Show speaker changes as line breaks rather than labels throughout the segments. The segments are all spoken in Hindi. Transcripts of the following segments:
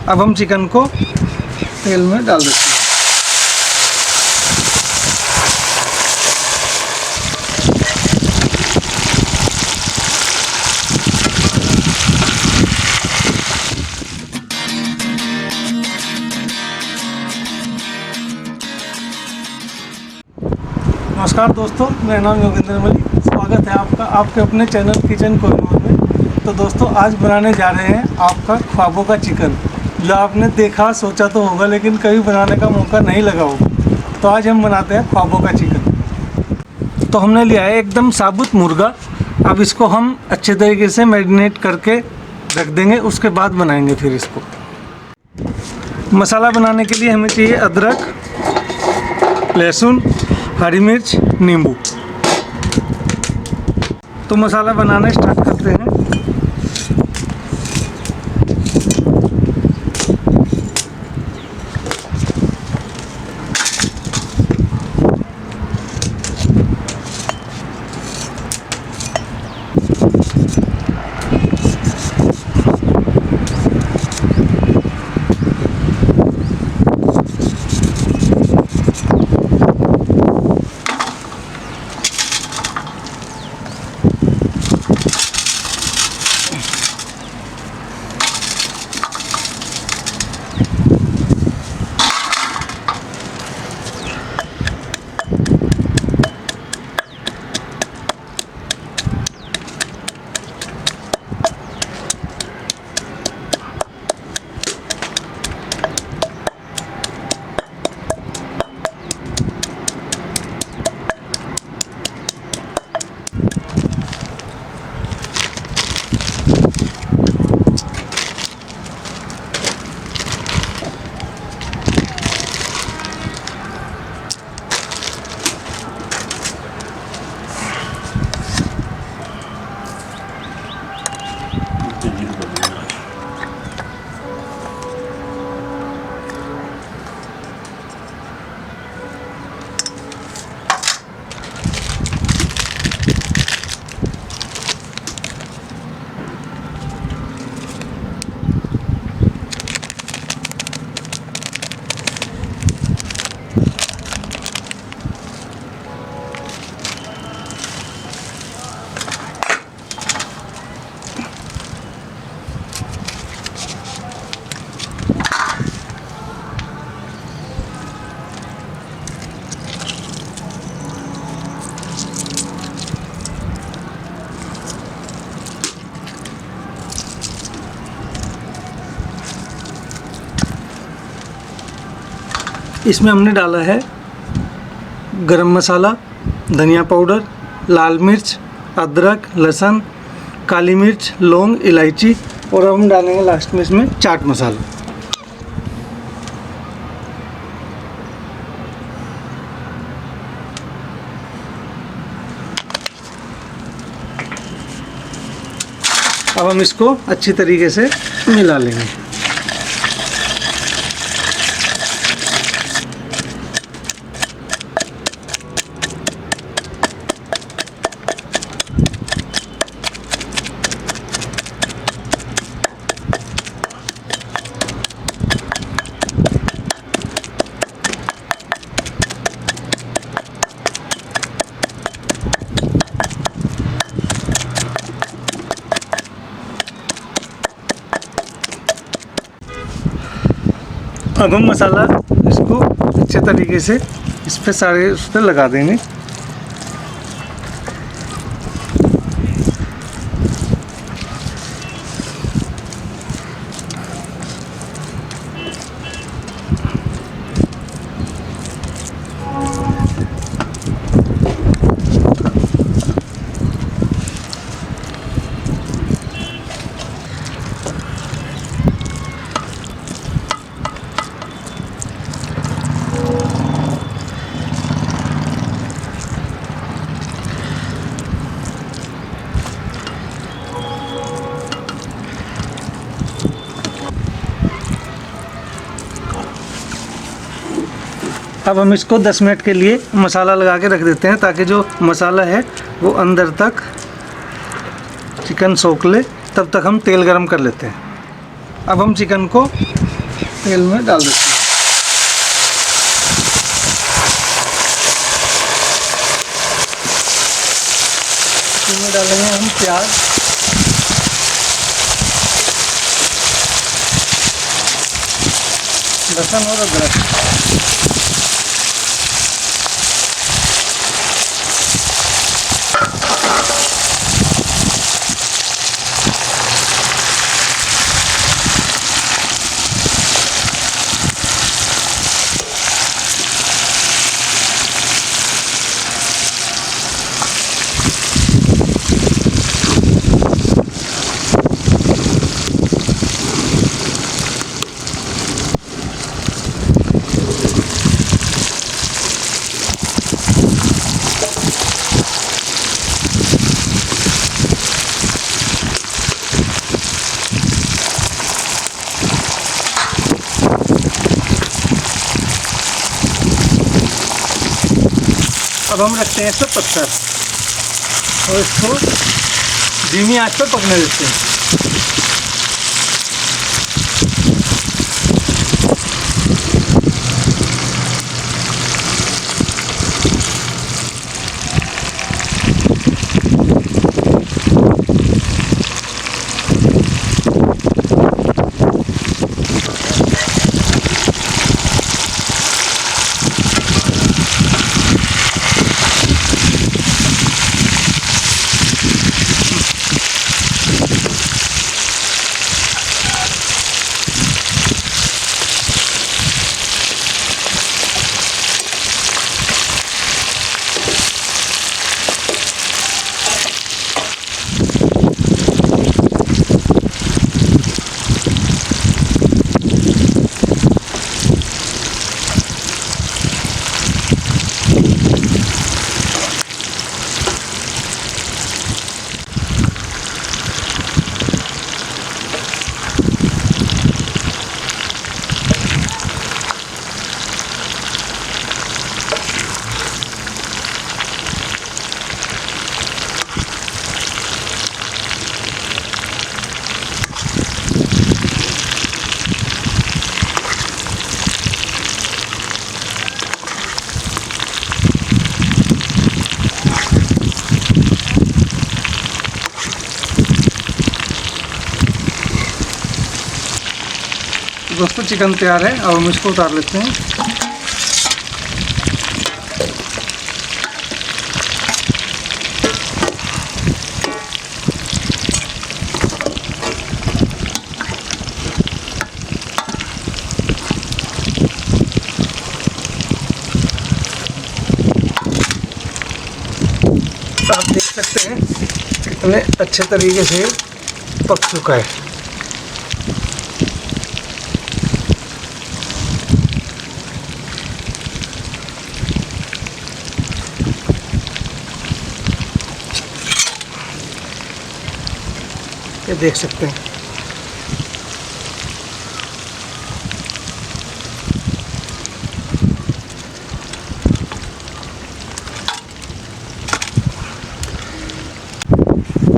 अब हम चिकन को तेल में डाल देते हैं। नमस्कार दोस्तों, मेरा नाम योगेंद्र मलिक। स्वागत है आपका आपके अपने चैनल किचन कॉरिडोर में। तो दोस्तों, आज बनाने जा रहे हैं आपका ख्वाबों का चिकन, जो आपने देखा सोचा तो होगा लेकिन कभी बनाने का मौका नहीं लगा होगा। तो आज हम बनाते हैं ख्वाबों का चिकन। तो हमने लिया है एकदम साबुत मुर्गा। अब इसको हम अच्छे तरीके से मैरिनेट करके रख देंगे, उसके बाद बनाएंगे फिर इसको। मसाला बनाने के लिए हमें चाहिए अदरक, लहसुन, हरी मिर्च, नींबू। तो मसाला बनाना स्टार्ट करते हैं। इसमें हमने डाला है गरम मसाला, धनिया पाउडर, लाल मिर्च, अदरक, लहसुन, काली मिर्च, लौंग, इलायची, और अब हम डालेंगे लास्ट में इसमें चाट मसाला। अब हम इसको अच्छी तरीके से मिला लेंगे। अब हम मसाला इसको अच्छे तरीके से इस पे सारे उस पर लगा देंगे। अब हम इसको 10 मिनट के लिए मसाला लगा के रख देते हैं, ताकि जो मसाला है वो अंदर तक चिकन सोख ले। तब तक हम तेल गरम कर लेते हैं। अब हम चिकन को तेल में डाल देते हैं। इसमें डालेंगे हम प्याज, लहसुन और अदरक। अब हम रखते हैं इस पर पत्थर और इसको धीमी आंच पर पकने देते हैं। दोस्तों चिकन तैयार है। अब हम इसको उतार लेते हैं। आप देख सकते हैं कितने अच्छे तरीके से पक चुका है। ये देख सकते हैं।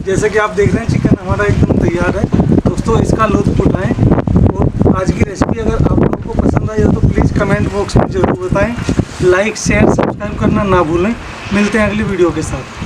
जैसे कि आप देख रहे हैं चिकन हमारा एकदम तैयार है। दोस्तों इसका लुत्फ उठाएं और आज की रेसिपी अगर आप लोगों को पसंद आई हो तो प्लीज़ कमेंट बॉक्स में ज़रूर बताएं। लाइक शेयर सब्सक्राइब करना ना भूलें। मिलते हैं अगली वीडियो के साथ।